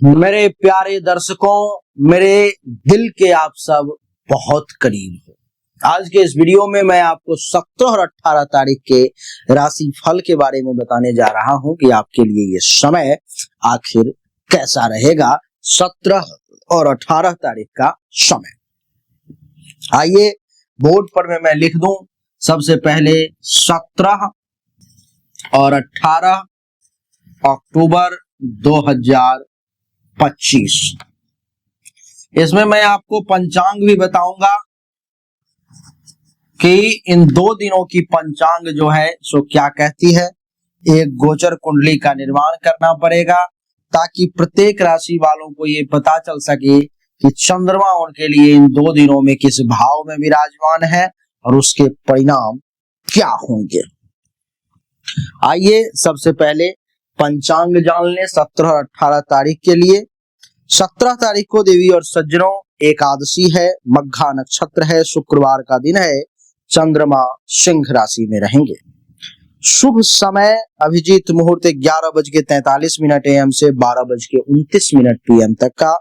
मेरे प्यारे दर्शकों, मेरे दिल के आप सब बहुत करीब हो। आज के इस वीडियो में मैं आपको 17 और 18 तारीख के राशि फल के बारे में बताने जा रहा हूं कि आपके लिए ये समय आखिर कैसा रहेगा। 17 और 18 तारीख का समय, आइए बोर्ड पर मैं लिख दूं। सबसे पहले 17 और 18 अक्टूबर 2025। इसमें मैं आपको पंचांग भी बताऊंगा कि इन 2 दिनों की पंचांग जो है सो क्या कहती है। एक गोचर कुंडली का निर्माण करना पड़ेगा ताकि प्रत्येक राशि वालों को ये पता चल सके कि चंद्रमा उनके लिए इन 2 दिनों में किस भाव में विराजमान है और उसके परिणाम क्या होंगे। आइए सबसे पहले पंचांग जान लें 17 और 18 तारीख के लिए। 17 तारीख को देवी और सज्जनों एकादशी है, मघा नक्षत्र है, शुक्रवार का दिन है, चंद्रमा सिंह राशि में रहेंगे। शुभ समय अभिजीत मुहूर्त 11:43 AM से 12:29 PM तक का।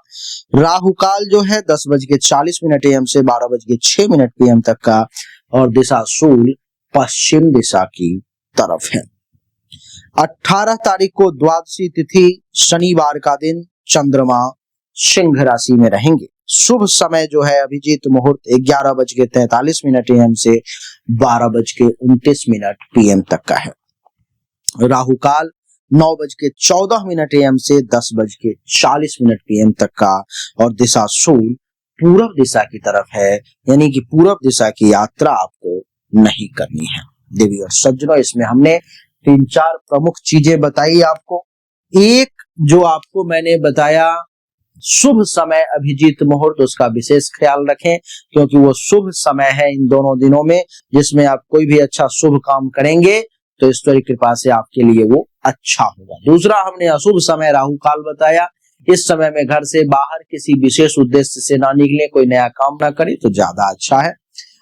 राहु काल जो है 10:40 AM से 12:06 PM तक का और दिशा शूल पश्चिम दिशा की तरफ है। 18 तारीख को द्वादशी तिथि शनिवार का दिन, चंद्रमा सिंह राशि में रहेंगे। शुभ समय जो है अभिजीत मुहूर्त 11:43 AM से 12:29 PM तक का है। राहु काल 9:14 AM से 10:40 PM तक का और दिशा शूल पूर्व दिशा की तरफ है, यानी कि पूर्व दिशा की यात्रा आपको नहीं करनी है। देवी और सज्जनों, इसमें हमने 3-4 प्रमुख चीजें बताई आपको। एक जो आपको मैंने बताया शुभ समय अभिजीत मुहूर्त, उसका विशेष ख्याल रखें क्योंकि वो शुभ समय है इन दोनों दिनों में, जिसमें आप कोई भी अच्छा शुभ काम करेंगे तो ईश्वरी कृपा से आपके लिए वो अच्छा होगा। दूसरा हमने अशुभ समय राहु काल बताया। इस समय में घर से बाहर किसी विशेष उद्देश्य से ना निकले, कोई नया काम ना करें तो ज्यादा अच्छा है।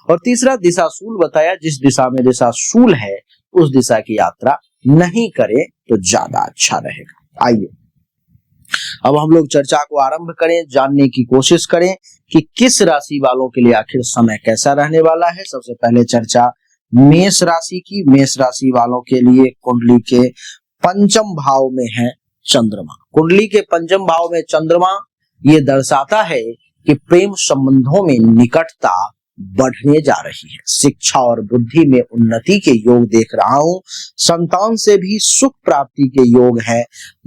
और तीसरा दिशा शूल बताया, जिस दिशा में दिशा शूल है उस दिशा की यात्रा नहीं करें तो ज्यादा अच्छा रहेगा। आइए अब हम लोग चर्चा को आरंभ करें, जानने की कोशिश करें कि किस राशि वालों के लिए आखिर समय कैसा रहने वाला है। सबसे पहले चर्चा मेष राशि की। मेष राशि वालों के लिए कुंडली के पंचम भाव में है चंद्रमा। कुंडली के पंचम भाव में चंद्रमा ये दर्शाता है कि प्रेम संबंधों में निकटता बढ़ने जा रही है। शिक्षा और बुद्धि में उन्नति के योग देख रहा हूं। संतान से भी सुख प्राप्ति के योग है।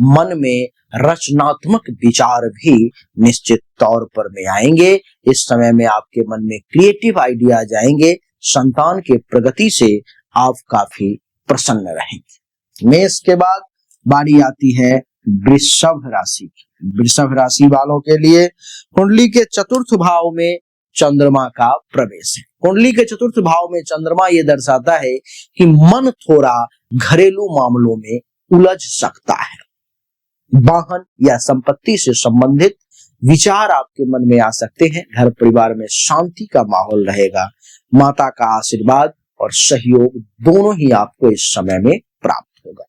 मन में रचनात्मक विचार भी निश्चित तौर पर में आएंगे। इस समय में आपके मन में क्रिएटिव आइडिया जाएंगे। संतान के प्रगति से आप काफी प्रसन्न रहेंगे। मेष के बाद बारी आती है वृषभ राशि की। वृषभ राशि वालों के लिए कुंडली के चतुर्थ भाव में चंद्रमा का प्रवेश है। कुंडली के चतुर्थ भाव में चंद्रमा ये दर्शाता है कि मन थोड़ा घरेलू मामलों में उलझ सकता है। वाहन या संपत्ति से संबंधित विचार आपके मन में आ सकते हैं। घर परिवार में शांति का माहौल रहेगा। माता का आशीर्वाद और सहयोग दोनों ही आपको इस समय में प्राप्त होगा।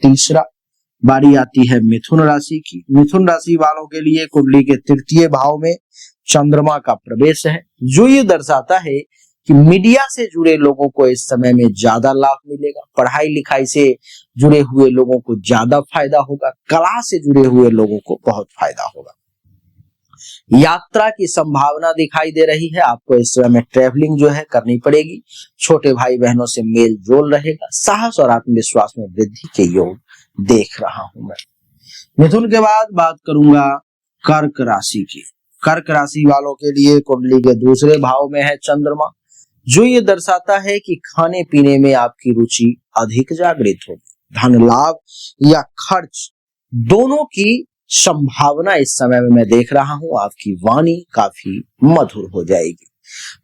तीसरा बारी आती है मिथुन राशि की। मिथुन राशि वालों के लिए कुंडली के तृतीय भाव में चंद्रमा का प्रवेश है, जो ये दर्शाता है कि मीडिया से जुड़े लोगों को इस समय में ज्यादा लाभ मिलेगा। पढ़ाई लिखाई से जुड़े हुए लोगों को ज्यादा फायदा होगा। कला से जुड़े हुए लोगों को बहुत फायदा होगा। यात्रा की संभावना दिखाई दे रही है। आपको इस समय में ट्रैवलिंग जो है करनी पड़ेगी। छोटे भाई बहनों से मेल जोल रहेगा। साहस और आत्मविश्वास में वृद्धि के योग देख रहा हूं मैं। मिथुन के बाद बात करूंगा कर्क राशि की। कर्क राशि वालों के लिए कुंडली के दूसरे भाव में है चंद्रमा, जो ये दर्शाता है कि खाने पीने में आपकी रुचि अधिक जागृत होगी। धन लाभ या खर्च दोनों की संभावना इस समय में मैं देख रहा हूं। आपकी वाणी काफी मधुर हो जाएगी।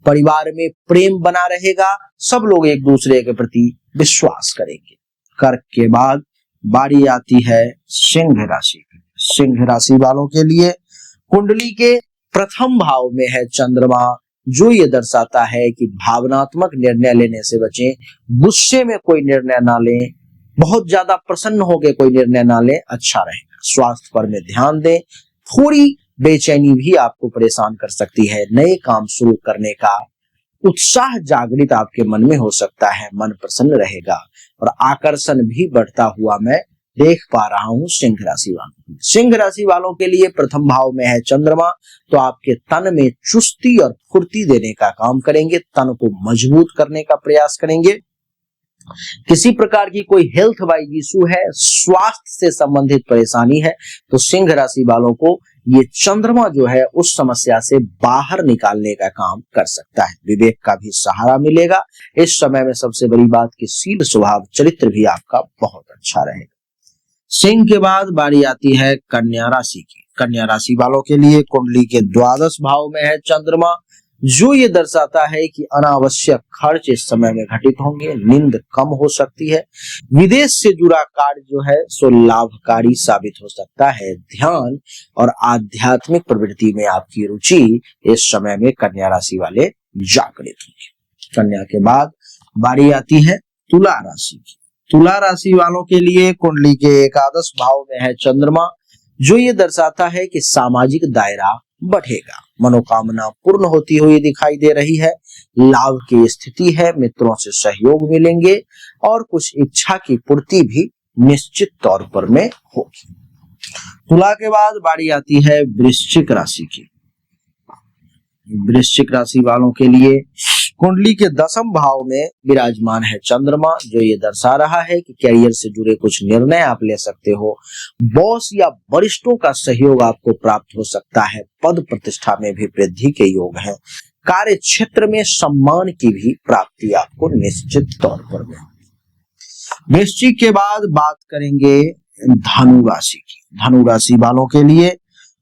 परिवार में प्रेम बना रहेगा। सब लोग एक दूसरे के प्रति विश्वास करेंगे। कर्क के बाद बारी आती है सिंह राशि की। सिंह राशि वालों के लिए कुंडली के प्रथम भाव में है चंद्रमा, जो ये दर्शाता है कि भावनात्मक निर्णय लेने से बचें। गुस्से में कोई निर्णय ना लें। बहुत ज्यादा प्रसन्न होकर कोई निर्णय ना लें, अच्छा रहेगा। स्वास्थ्य पर में ध्यान दें। थोड़ी बेचैनी भी आपको परेशान कर सकती है। नए काम शुरू करने का उत्साह जागृत आपके मन में हो सकता है। मन प्रसन्न रहेगा और आकर्षण भी बढ़ता हुआ मैं देख पा रहा हूं सिंह राशि वालों। सिंह राशि वालों के लिए प्रथम भाव में है चंद्रमा, तो आपके तन में चुस्ती और फुर्ती देने का काम करेंगे, तन को मजबूत करने का प्रयास करेंगे। किसी प्रकार की कोई हेल्थ वाइज इशू है, स्वास्थ्य से संबंधित परेशानी है, तो सिंह राशि वालों को ये चंद्रमा जो है उस समस्या से बाहर निकालने का काम कर सकता है। विवेक का भी सहारा मिलेगा। इस समय में सबसे बड़ी बात कि शील स्वभाव चरित्र भी आपका बहुत अच्छा रहेगा। सिंह के बाद बारी आती है कन्या राशि की। कन्या राशि वालों के लिए कुंडली के द्वादश भाव में है चंद्रमा, जो ये दर्शाता है कि अनावश्यक खर्च इस समय में घटित होंगे, नींद कम हो सकती है। विदेश से जुड़ा कार्य जो है सो लाभकारी साबित हो सकता है। ध्यान और आध्यात्मिक प्रवृत्ति में आपकी रुचि इस समय में कन्या राशि वाले जागृत होंगे। कन्या के बाद बारी आती है तुला राशि की। तुला राशि वालों के लिए कुंडली के एकादश भाव में है चंद्रमा, जो ये दर्शाता है कि सामाजिक दायरा बढ़ेगा, मनोकामना पूर्ण होती हुई दिखाई दे रही है, लाभ की स्थिति है, मित्रों से सहयोग मिलेंगे और कुछ इच्छा की पूर्ति भी निश्चित तौर पर में होगी। तुला के बाद बारी आती है वृश्चिक राशि की। वृश्चिक राशि वालों के लिए कुंडली के दसम भाव में विराजमान है चंद्रमा, जो ये दर्शा रहा है कि कैरियर से जुड़े कुछ निर्णय आप ले सकते हो। बॉस या वरिष्ठों का सहयोग आपको प्राप्त हो सकता है। पद प्रतिष्ठा में भी वृद्धि के योग हैं। कार्य क्षेत्र में सम्मान की भी प्राप्ति आपको निश्चित तौर पर मिलेगी। वृश्चिक के बाद बात करेंगे धनु राशि की। धनु राशि वालों के लिए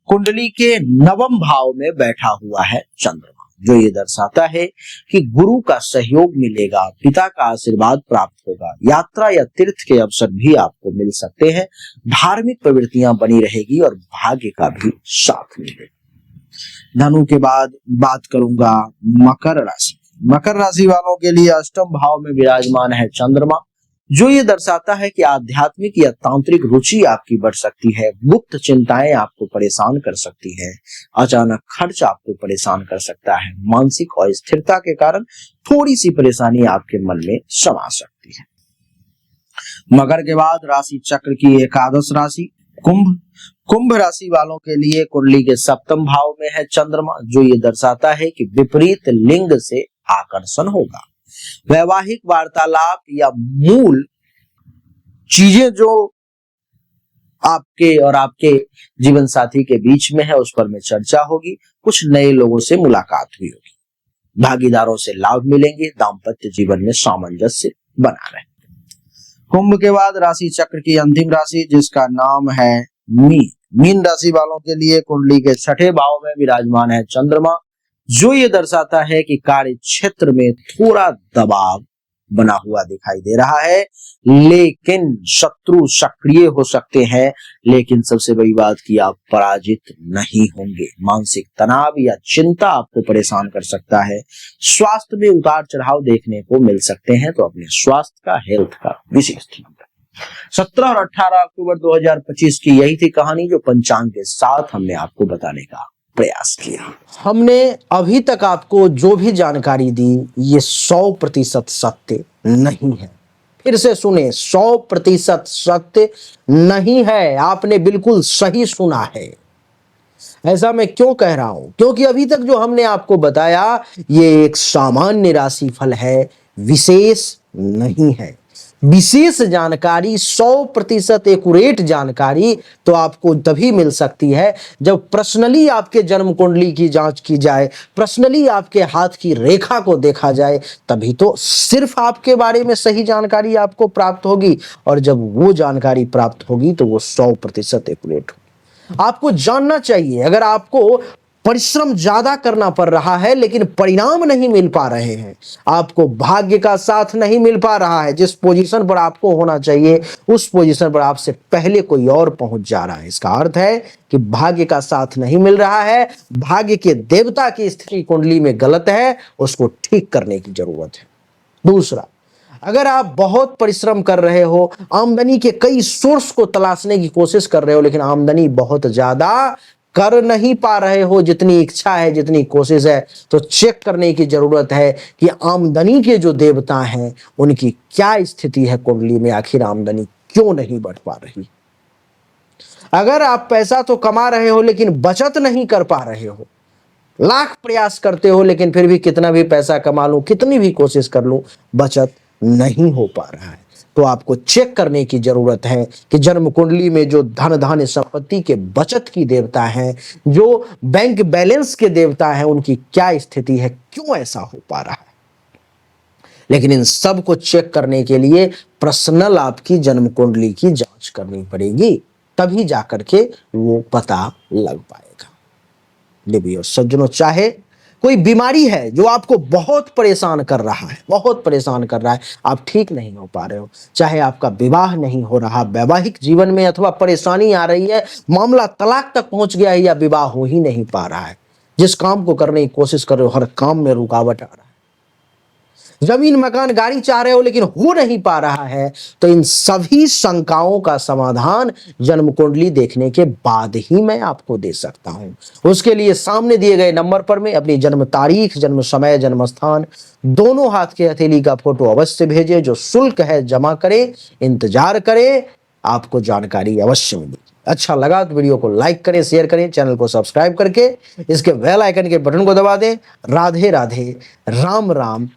कुंडली के नवम भाव में बैठा हुआ है चंद्रमा, जो ये दर्शाता है कि गुरु का सहयोग मिलेगा, पिता का आशीर्वाद प्राप्त होगा, यात्रा या तीर्थ के अवसर भी आपको मिल सकते हैं, धार्मिक प्रवृत्तियां बनी रहेगी और भाग्य का भी साथ मिलेगा। धनु के बाद बात करूंगा मकर राशि। मकर राशि वालों के लिए अष्टम भाव में विराजमान है चंद्रमा, जो ये दर्शाता है कि आध्यात्मिक या तांत्रिक रुचि आपकी बढ़ सकती है। गुप्त चिंताएं आपको परेशान कर सकती है। अचानक खर्च आपको परेशान कर सकता है। मानसिक अस्थिरता के कारण थोड़ी सी परेशानी आपके मन में समा सकती है। मकर के बाद राशि चक्र की एकादश राशि कुंभ। कुंभ राशि वालों के लिए कुंडली के सप्तम भाव में है चंद्रमा, जो ये दर्शाता है कि विपरीत लिंग से आकर्षण होगा। वैवाहिक वार्तालाप या मूल चीजें जो आपके और आपके जीवन साथी के बीच में है उस पर में चर्चा होगी। कुछ नए लोगों से मुलाकात भी होगी। भागीदारों से लाभ मिलेंगे। दाम्पत्य जीवन में सामंजस्य बना रहे। कुंभ के बाद राशि चक्र की अंतिम राशि जिसका नाम है मीन। मीन राशि वालों के लिए कुंडली के छठे भाव में विराजमान है चंद्रमा, जो ये दर्शाता है कि कार्य क्षेत्र में थोड़ा दबाव बना हुआ दिखाई दे रहा है, लेकिन शत्रु सक्रिय हो सकते हैं। लेकिन सबसे बड़ी बात कि आप पराजित नहीं होंगे। मानसिक तनाव या चिंता आपको परेशान कर सकता है। स्वास्थ्य में उतार चढ़ाव देखने को मिल सकते हैं, तो अपने स्वास्थ्य का, हेल्थ का विशेष ध्यान रखें। 17 और 18 अक्टूबर 2025 की यही थी कहानी, जो पंचांग के साथ हमने आपको बताने का प्रयास किया। हमने अभी तक आपको जो भी जानकारी दी ये 100% सत्य नहीं है। फिर से सुने, 100% सत्य नहीं है। आपने बिल्कुल सही सुना है। ऐसा मैं क्यों कह रहा हूं? क्योंकि अभी तक जो हमने आपको बताया ये एक सामान्य राशिफल है, विशेष नहीं है। विशेष जानकारी, 100% एक्यूरेट जानकारी तो आपको तभी मिल सकती है जब पर्सनली आपके जन्म कुंडली की जांच की जाए, पर्सनली आपके हाथ की रेखा को देखा जाए, तभी तो सिर्फ आपके बारे में सही जानकारी आपको प्राप्त होगी। और जब वो जानकारी प्राप्त होगी तो वो 100% एक्यूरेट होगी। आपको जानना चाहिए, अगर आपको परिश्रम ज्यादा करना पड़ रहा है लेकिन परिणाम नहीं मिल पा रहे हैं, आपको भाग्य का साथ नहीं मिल पा रहा है, जिस पोजीशन पर आपको होना चाहिए उस पोजीशन पर आपसे पहले कोई और पहुंच जा रहा है, इसका अर्थ है कि भाग्य का साथ नहीं मिल रहा है। भाग्य के देवता की स्थिति कुंडली में गलत है, उसको ठीक करने की जरूरत है। दूसरा, अगर आप बहुत परिश्रम कर रहे हो, आमदनी के कई सोर्स को तलाशने की कोशिश कर रहे हो, लेकिन आमदनी बहुत ज्यादा कर नहीं पा रहे हो जितनी इच्छा है, जितनी कोशिश है, तो चेक करने की जरूरत है कि आमदनी के जो देवता हैं उनकी क्या स्थिति है कुंडली में, आखिर आमदनी क्यों नहीं बढ़ पा रही। अगर आप पैसा तो कमा रहे हो लेकिन बचत नहीं कर पा रहे हो, लाख प्रयास करते हो लेकिन फिर भी कितना भी पैसा कमा लूं, कितनी भी कोशिश कर लूं, बचत नहीं हो पा रहा है, तो आपको चेक करने की जरूरत है कि जन्म कुंडली में जो धन धान्य संपत्ति के बचत की देवता हैं, जो बैंक बैलेंस के देवता हैं, उनकी क्या स्थिति है, क्यों ऐसा हो पा रहा है। लेकिन इन सब को चेक करने के लिए पर्सनल आपकी जन्म कुंडली की जांच करनी पड़ेगी, तभी जाकर के वो पता लग पाएगा। देवी और सज्जनों, चाहे कोई बीमारी है जो आपको बहुत परेशान कर रहा है, बहुत परेशान कर रहा है, आप ठीक नहीं हो पा रहे हो, चाहे आपका विवाह नहीं हो रहा, वैवाहिक जीवन में अथवा परेशानी आ रही है, मामला तलाक तक पहुंच गया है या विवाह हो ही नहीं पा रहा है, जिस काम को करने की कोशिश कर रहे हो हर काम में रुकावट आ रहा है, जमीन मकान गाड़ी चाह रहे हो लेकिन हो नहीं पा रहा है, तो इन सभी शंकाओं का समाधान जन्म कुंडली देखने के बाद ही मैं आपको दे सकता हूं। उसके लिए सामने दिए गए नंबर पर में अपनी जन्म तारीख, जन्म समय, जन्म स्थान दोनों हाथ के हथेली का फोटो अवश्य भेजें। जो शुल्क है जमा करें, इंतजार करें, आपको जानकारी अवश्य मिलेगी। अच्छा लगा तो वीडियो को लाइक करें, शेयर करें, चैनल को सब्सक्राइब करके इसके बेल आइकन के बटन को दबा दें। राधे राधे, राम राम,